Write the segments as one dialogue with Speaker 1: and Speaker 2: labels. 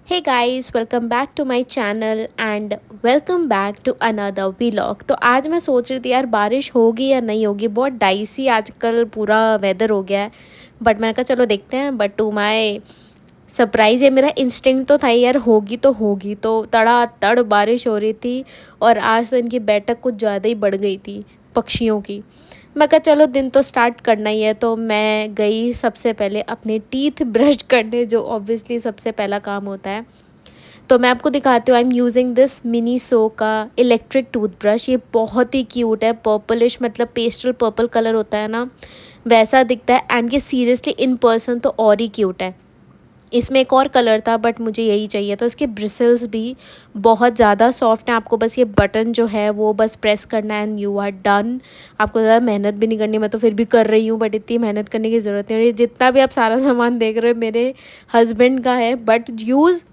Speaker 1: Hey guys, welcome back to my channel and welcome back to another vlog. तो आज मैं सोच रही थी यार, बारिश होगी या नहीं होगी। बहुत डाइसी आजकल पूरा वेदर हो गया है। बट मैंने कहा चलो देखते हैं। बट टू माय सरप्राइज़, ये मेरा इंस्टिंक्ट तो था ही यार, होगी तो तड़ातड़ बारिश हो रही थी। और आज तो इनकी बैठक कुछ ज़्यादा ही बढ़ गई थी, पक्षियों की। मैं कहा चलो दिन तो स्टार्ट करना ही है, तो मैं गई सबसे पहले अपने टीथ ब्रश करने, जो ऑब्वियसली सबसे पहला काम होता है। तो मैं आपको दिखाती हूँ। I am using this Miniso का इलेक्ट्रिक टूथब्रश। ये बहुत ही क्यूट है, पर्पलिश, मतलब पेस्टल पर्पल कलर होता है ना, वैसा दिखता है। एंड ये सीरियसली इन पर्सन तो और ही क्यूट है। इसमें एक और कलर था बट मुझे यही चाहिए। तो इसके ब्रिसल्स भी बहुत ज़्यादा सॉफ्ट हैं। आपको बस ये बटन जो है वो बस प्रेस करना है एंड यू आर डन। आपको ज़्यादा मेहनत भी नहीं करनी। मैं तो फिर भी कर रही हूँ, बट इतनी मेहनत करने की ज़रूरत नहीं है। जितना भी आप सारा सामान देख रहे हो मेरे हस्बैंड का है, बट यूज़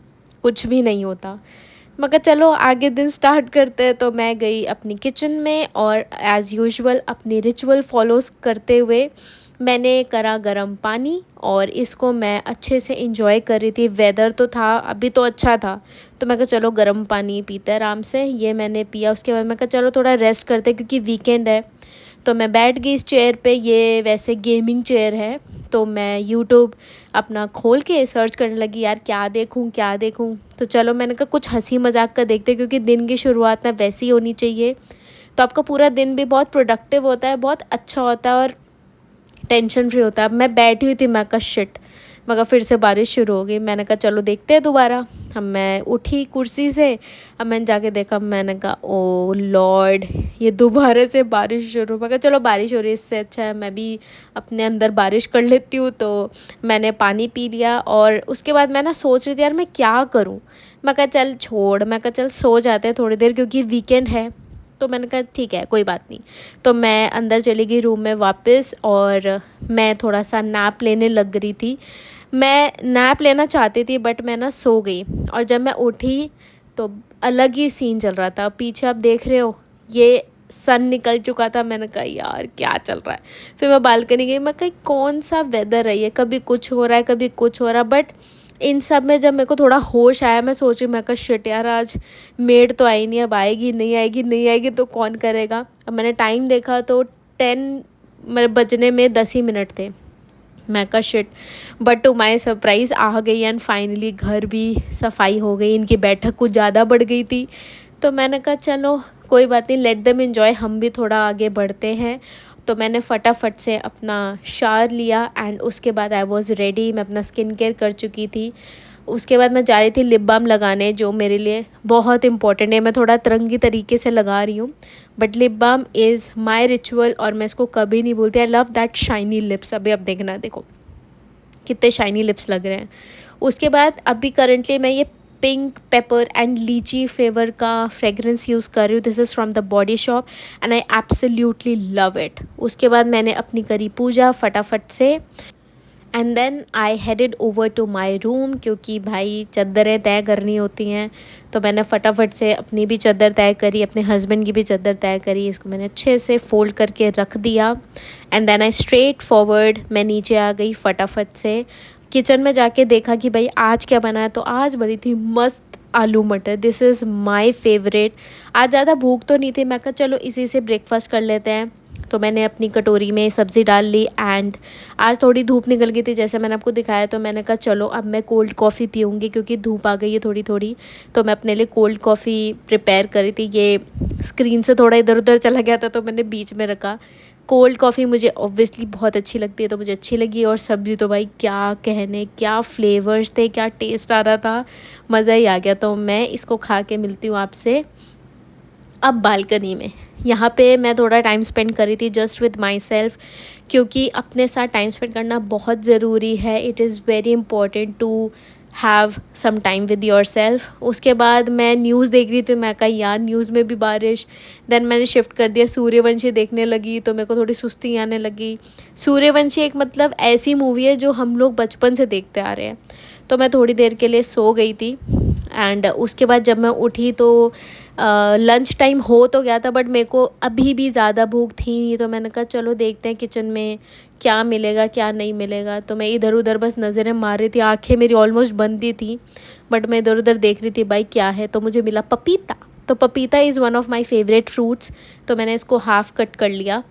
Speaker 1: कुछ भी नहीं होता। मगर चलो आगे दिन स्टार्ट करते हैं। तो मैं गई अपनी किचन में और एज़ यूजुअल अपनी रिचुअल फॉलोज करते हुए मैंने करा गरम पानी और इसको मैं अच्छे से इंजॉय कर रही थी। वेदर तो था, अभी तो अच्छा था, तो मैं कहा चलो गरम पानी पीते हैं आराम से। ये मैंने पिया। उसके बाद मैं कहा चलो थोड़ा रेस्ट करते क्योंकि वीकेंड है। तो मैं बैठ गई इस चेयर पे। ये वैसे गेमिंग चेयर है। तो मैं यूट्यूब अपना खोल के सर्च करने लगी, यार क्या देखूं क्या देखूं। तो चलो मैंने कहा कुछ हंसी मजाक का देखते, क्योंकि दिन की शुरुआत ना वैसी होनी चाहिए। तो आपका पूरा दिन भी बहुत प्रोडक्टिव होता है, बहुत अच्छा होता है और टेंशन फ्री होता है। अब मैं बैठी हुई थी, मैं कहा शिट, मगर फिर से बारिश शुरू हो गई। मैंने कहा चलो देखते हैं दोबारा। अब मैं उठी कुर्सी से, अब मैंने जाके देखा, मैंने कहा ओ लॉर्ड, ये दोबारा से बारिश शुरू। मैं कहा चलो बारिश हो रही है, इससे अच्छा है मैं भी अपने अंदर बारिश कर लेती हूँ। तो मैंने पानी पी लिया और उसके बाद मैं ना सोच रही थी यार मैं क्या करूँ। मैं कहा चल छोड़, मैं कहा चल सो जाते हैं थोड़ी देर, क्योंकि वीकेंड है। तो मैंने कहा ठीक है कोई बात नहीं। तो मैं अंदर चली गई रूम में वापस और मैं थोड़ा सा नैप लेने लग रही थी। मैं नैप लेना चाहती थी बट मैं ना सो गई। और जब मैं उठी तो अलग ही सीन चल रहा था। पीछे आप देख रहे हो, ये सन निकल चुका था। मैंने कहा यार क्या चल रहा है। फिर मैं बालकनी गई। मैं कहा कौन सा वेदर है ये, कभी कुछ हो रहा है कभी कुछ हो रहा है। बट इन सब में जब मेरे को थोड़ा होश आया, मैं सोच रही, मैं कहा शिट यार, आज मेड तो आई नहीं, अब आएगी नहीं आएगी, नहीं आएगी तो कौन करेगा। अब मैंने टाइम देखा तो 10 मतलब बजने में 10 ही मिनट थे। मैं कहा shit. But to my surprise आ गई एंड फाइनली घर भी सफाई हो गई। इनकी बैठक कुछ ज़्यादा बढ़ गई थी। तो मैंने कहा चलो कोई बात नहीं, लेट देम एन्जॉय, हम भी थोड़ा आगे बढ़ते हैं। तो मैंने फटाफट से अपना शावर लिया एंड उसके बाद आई वॉज़ रेडी। मैं अपना स्किन केयर कर चुकी थी। उसके बाद मैं जा रही थी लिप बाम लगाने, जो मेरे लिए बहुत इंपॉर्टेंट है। मैं थोड़ा तरंगी तरीके से लगा रही हूँ, but lip balm is my ritual और मैं इसको कभी नहीं भूलती। I love that shiny lips. अभी अब देखना, देखो कितने शाइनी लिप्स लग रहे हैं। उसके बाद अभी करंटली मैं ये pink pepper and lychee flavour का फ्रेगरेंस यूज़ कर रही हूँ। This is from the Body Shop and I absolutely love it. उसके बाद मैंने अपनी करी पूजा फटाफट से and then I headed over to my room, क्योंकि भाई चद्दरें तय करनी होती हैं। तो मैंने फटाफट से अपनी भी चद्दर तय करी, अपने हस्बैंड की भी चद्दर तय करी। इसको मैंने अच्छे से फोल्ड करके रख दिया and then I straight forward मैं नीचे आ गई फटाफट से। किचन में जाके देखा कि भाई आज क्या बना है। तो आज बनी थी मस्त आलू मटर। This is my favourite. आज ज़्यादा भूख तो नहीं थी, मैं कहा चलो इसी से ब्रेकफास्ट कर लेते हैं। तो मैंने अपनी कटोरी में सब्ज़ी डाल ली एंड आज थोड़ी धूप निकल गई थी जैसे मैंने आपको दिखाया। तो मैंने कहा चलो अब मैं कोल्ड कॉफ़ी पीऊँगी, क्योंकि धूप आ गई है थोड़ी थोड़ी। तो मैं अपने लिए कोल्ड कॉफ़ी प्रिपेयर करी थी। ये स्क्रीन से थोड़ा इधर उधर चला गया था तो मैंने बीच में रखा। कोल्ड कॉफ़ी मुझे ऑब्वियसली बहुत अच्छी लगती है, तो मुझे अच्छी लगी। और सब्ज़ी तो भाई क्या कहने, क्या फ्लेवर्स थे, क्या टेस्ट आ रहा था, मज़ा ही आ गया। तो मैं इसको खा के मिलती हूँ आपसे अब बालकनी में। यहाँ पे मैं थोड़ा टाइम स्पेंड कर रही थी जस्ट विद माई सेल्फ, क्योंकि अपने साथ टाइम स्पेंड करना बहुत ज़रूरी है। It is very important to have some time with yourself. उसके बाद मैं न्यूज़ देख रही थी। मैं कहा यार न्यूज़ में भी बारिश। देन मैंने शिफ्ट कर दिया, सूर्यवंशी देखने लगी। तो मेरे को थोड़ी सुस्ती आने लगी। सूर्यवंशी एक मतलब ऐसी मूवी है जो हम लोग बचपन से देखते आ रहे हैं। तो मैं थोड़ी देर के लिए सो गई थी एंड उसके बाद जब मैं उठी तो लंच टाइम हो तो गया था बट मेरे को अभी भी ज़्यादा भूख थी नहीं, तो मैंने कहा चलो देखते हैं किचन में क्या मिलेगा क्या नहीं मिलेगा। तो मैं इधर उधर बस नज़रें मार रही थी, आंखें मेरी ऑलमोस्ट बंद ही थी बट मैं इधर उधर देख रही थी भाई क्या है। तो मुझे मिला पपीता। तो पपीता is one of my favourite fruits. तो मैंने इसको हाफ़ कट कर लिया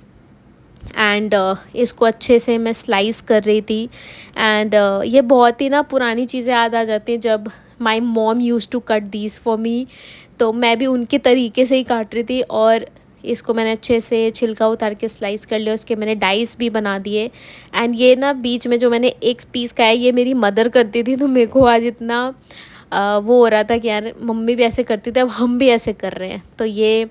Speaker 1: एंड इसको अच्छे से मैं स्लाइस कर रही थी। एंड ये बहुत ही ना पुरानी चीज़ें याद आ जाती हैं जब my mom use to cut these for me. तो मैं भी उनके तरीके से ही काट रही थी और इसको मैंने अच्छे से छिलका उतार के स्लाइस कर लिया, उसके मैंने डाइस भी बना दिए। एंड ये ना बीच में जो मैंने एक पीस खाया ये मेरी मदर करती थी, तो मेरे को आज इतना वो हो रहा था कि यार मम्मी भी ऐसे करती थी अब हम भी ऐसे कर रहे हैं। तो ये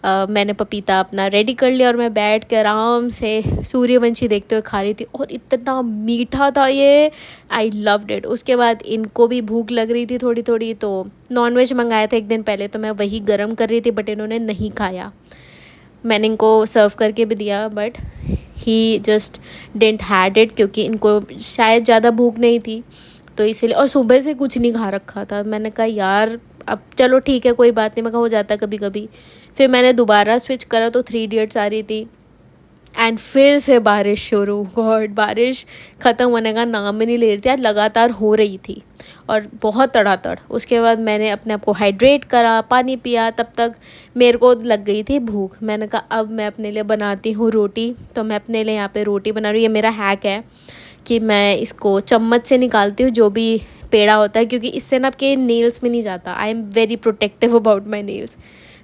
Speaker 1: मैंने पपीता अपना रेडी कर लिया और मैं बैठ के आराम से सूर्यवंशी देखते हुए खा रही थी और इतना मीठा था ये, आई लव्ड इट। उसके बाद इनको भी भूख लग रही थी थोड़ी थोड़ी, तो नॉनवेज मंगाया था एक दिन पहले, तो मैं वही गर्म कर रही थी बट इन्होंने नहीं खाया। मैंने इनको सर्व करके भी दिया but he just didn't had it, क्योंकि इनको शायद ज़्यादा भूख नहीं थी तो इसीलिए। और सुबह से कुछ नहीं खा रखा था, मैंने कहा यार अब चलो ठीक है कोई बात नहीं, मैं कहा हो जाता कभी कभी। फिर मैंने दोबारा स्विच करा तो 3 इडियट्स आ रही थी एंड फिर से बारिश शुरू। गॉड, बारिश ख़त्म होने का नाम ही नहीं ले रही थी, आज लगातार हो रही थी और बहुत तड़ातड़। उसके बाद मैंने अपने आप को हाइड्रेट करा, पानी पिया, तब तक मेरे को लग गई थी भूख। मैंने कहा अब मैं अपने लिए बनाती हूँ रोटी। तो मैं अपने लिए यहाँ पे रोटी बना रही हूँ। ये मेरा हैक है कि मैं इसको चम्मच से निकालती हूँ जो भी पेड़ा होता है, क्योंकि इससे ना आपके नेल्स में नहीं जाता। I am very protective about my nails.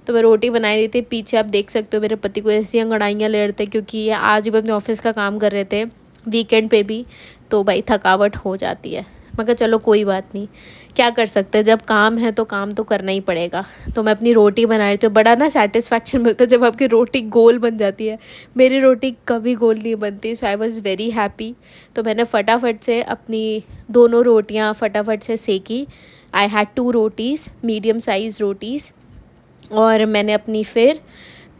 Speaker 1: तो मैं रोटी बनाई रही थी, पीछे आप देख सकते हो मेरे पति को ऐसी अंगड़ाइयाँ ले रहे थे क्योंकि ये आज भी अपने ऑफिस का काम कर रहे थे वीकेंड पे भी। तो भाई थकावट हो जाती है, मगर चलो कोई बात नहीं, क्या कर सकते हैं, जब काम है तो काम तो करना ही पड़ेगा। तो मैं अपनी रोटी बना रही थी, बड़ा ना सेटिस्फैक्शन मिलता है जब आपकी रोटी गोल बन जाती है। मेरी रोटी कभी गोल नहीं बनती, so I was very happy. तो मैंने फटाफट से अपनी दोनों रोटियां फटाफट से सेकी। I had 2 rotis, medium size rotis. और मैंने अपनी फिर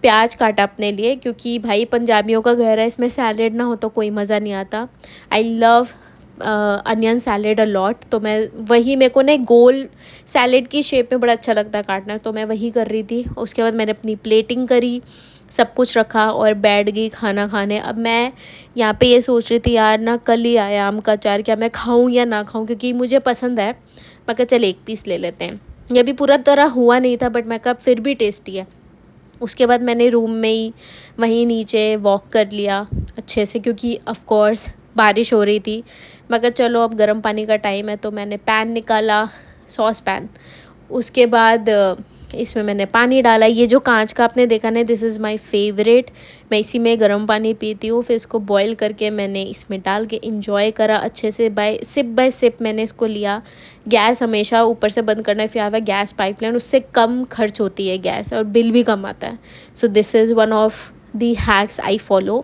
Speaker 1: प्याज काटा अपने लिए, क्योंकि भाई पंजाबियों का घर है, इसमें सैलेड ना हो तो कोई मज़ा नहीं आता। I love onion salad a lot. तो मैं वही, मेरे को ना गोल सैलेड की शेप में बड़ा अच्छा लगता है काटना, तो मैं वही कर रही थी। उसके बाद मैंने अपनी प्लेटिंग करी, सब कुछ रखा और बैठ गई खाना खाने। अब मैं यहाँ पे ये सोच रही थी यार ना कल ही आया आम का अचार, क्या मैं खाऊं या ना खाऊं, क्योंकि मुझे पसंद है। मगर चल एक पीस ले लेते हैं। ये भी पूरा तरह हुआ नहीं था बट मैं कहा फिर भी टेस्टी है। उसके बाद मैंने रूम में ही वहीं नीचे वॉक कर लिया अच्छे से, क्योंकि ऑफ कोर्स बारिश हो रही थी। मगर चलो अब गर्म पानी का टाइम है, तो मैंने पैन निकाला, सॉस पैन। उसके बाद इसमें मैंने पानी डाला। ये जो कांच का आपने देखा ना, दिस इज़ माय फेवरेट। मैं इसी में गर्म पानी पीती हूँ। फिर इसको बॉईल करके मैंने इसमें डाल के इंजॉय करा अच्छे से, बाय सिप मैंने इसको लिया। गैस हमेशा ऊपर से बंद करना, फिर आवा गैस पाइपलाइन, उससे कम खर्च होती है गैस और बिल भी कम आता है। So this is one of the hacks I follow.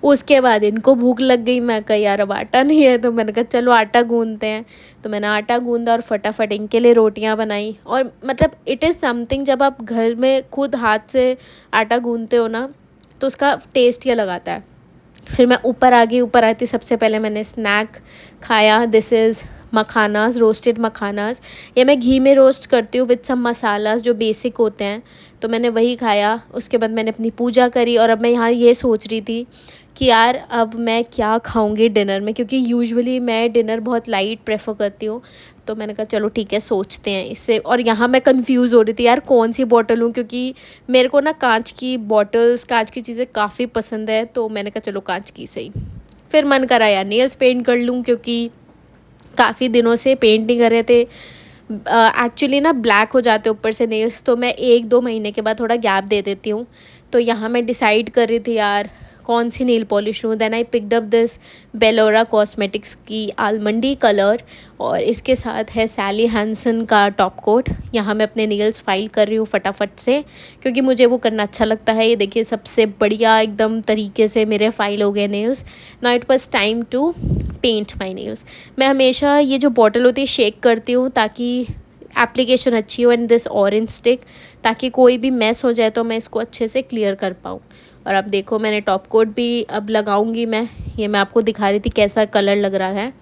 Speaker 1: उसके बाद इनको भूख लग गई, मैं कहा यार अब आटा नहीं है, तो मैंने कहा चलो आटा गूंदते हैं। तो मैंने आटा गूंदा और फटाफट इनके लिए रोटियां बनाई। और मतलब इट इज़ समथिंग, जब आप घर में खुद हाथ से आटा गूंदते हो ना तो उसका टेस्ट ही अलग आता है। फिर मैं ऊपर आ गई, ऊपर आती सबसे पहले मैंने स्नैक खाया। This is makhanas, roasted makhanas. ये मैं घी में रोस्ट करती हूँ विद सम मसालास जो बेसिक होते हैं, तो मैंने वही खाया। उसके बाद मैंने अपनी पूजा करी और अब मैं यहाँ ये सोच रही थी कि यार अब मैं क्या खाऊंगी डिनर में, क्योंकि यूजुअली मैं डिनर बहुत लाइट प्रेफर करती हूँ। तो मैंने कहा चलो ठीक है सोचते हैं इससे। और यहाँ मैं कंफ्यूज हो रही थी यार कौन सी बॉटल लूँ, क्योंकि मेरे को ना कांच की बॉटल्स, कांच की चीज़ें काफ़ी पसंद है। तो मैंने कहा चलो कांच की सही। फिर मन करा यार नेल्स पेंट कर लूँ, क्योंकि काफ़ी दिनों से पेंट नहीं कर रहे थे। एक्चुअली ना ब्लैक हो जाते ऊपर से नेल्स, तो मैं 1-2 महीने के बाद थोड़ा गैप दे देती हूँ। तो यहाँ मैं डिसाइड कर रही थी यार कौन सी नेल पॉलिश लूँ। Then I picked up this Belora cosmetics की आलमंडी कलर, और इसके साथ है सैली हैंसन का टॉप कोट। यहाँ मैं अपने नेल्स फाइल कर रही हूँ फटाफट से, क्योंकि मुझे वो करना अच्छा लगता है। ये देखिए सबसे बढ़िया एकदम तरीके से मेरे फाइल हो गए nails. Now it was time to paint my nails. मैं हमेशा ये जो बॉटल होती है शेक करती हूँ ताकि एप्लीकेशन अच्छी हो, एंड दिस ऑरेंज स्टिक, ताकि कोई भी मैस हो जाए तो मैं इसको अच्छे से क्लियर कर पाऊँ। और अब देखो मैंने टॉप कोट भी अब लगाऊंगी मैं। ये मैं आपको दिखा रही थी कैसा कलर लग रहा है।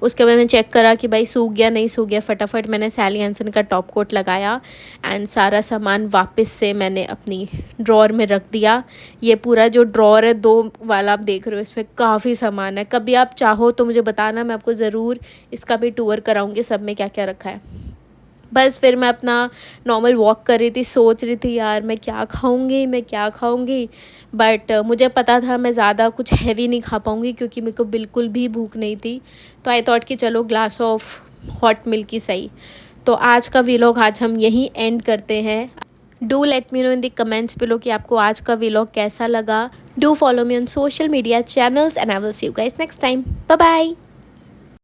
Speaker 1: उसके बाद मैंने चेक करा कि भाई सूख गया नहीं सूख गया, फटाफट मैंने सैली हैंसन का टॉप कोट लगाया एंड सारा सामान वापस से मैंने अपनी ड्रॉर में रख दिया। ये पूरा जो ड्रॉर है 2 वाला आप देख रहे हो, इसमें काफ़ी सामान है। कभी आप चाहो तो मुझे बताना, मैं आपको ज़रूर इसका भी टूर कराऊंगी सब में क्या क्या रखा है। बस फिर मैं अपना नॉर्मल वॉक कर रही थी, सोच रही थी यार मैं क्या खाऊंगी मैं क्या खाऊंगी। बट मुझे पता था मैं ज़्यादा कुछ हैवी नहीं खा पाऊंगी क्योंकि मेरे को बिल्कुल भी भूख नहीं थी। तो आई थॉट कि चलो ग्लास ऑफ हॉट मिल्क ही सही। तो आज का व्लॉग आज हम यहीं एंड करते हैं। Do let me know in the comments below कि आपको आज का व्लॉग कैसा लगा। Do follow me on social media channels and I will see you guys next time. Bye bye.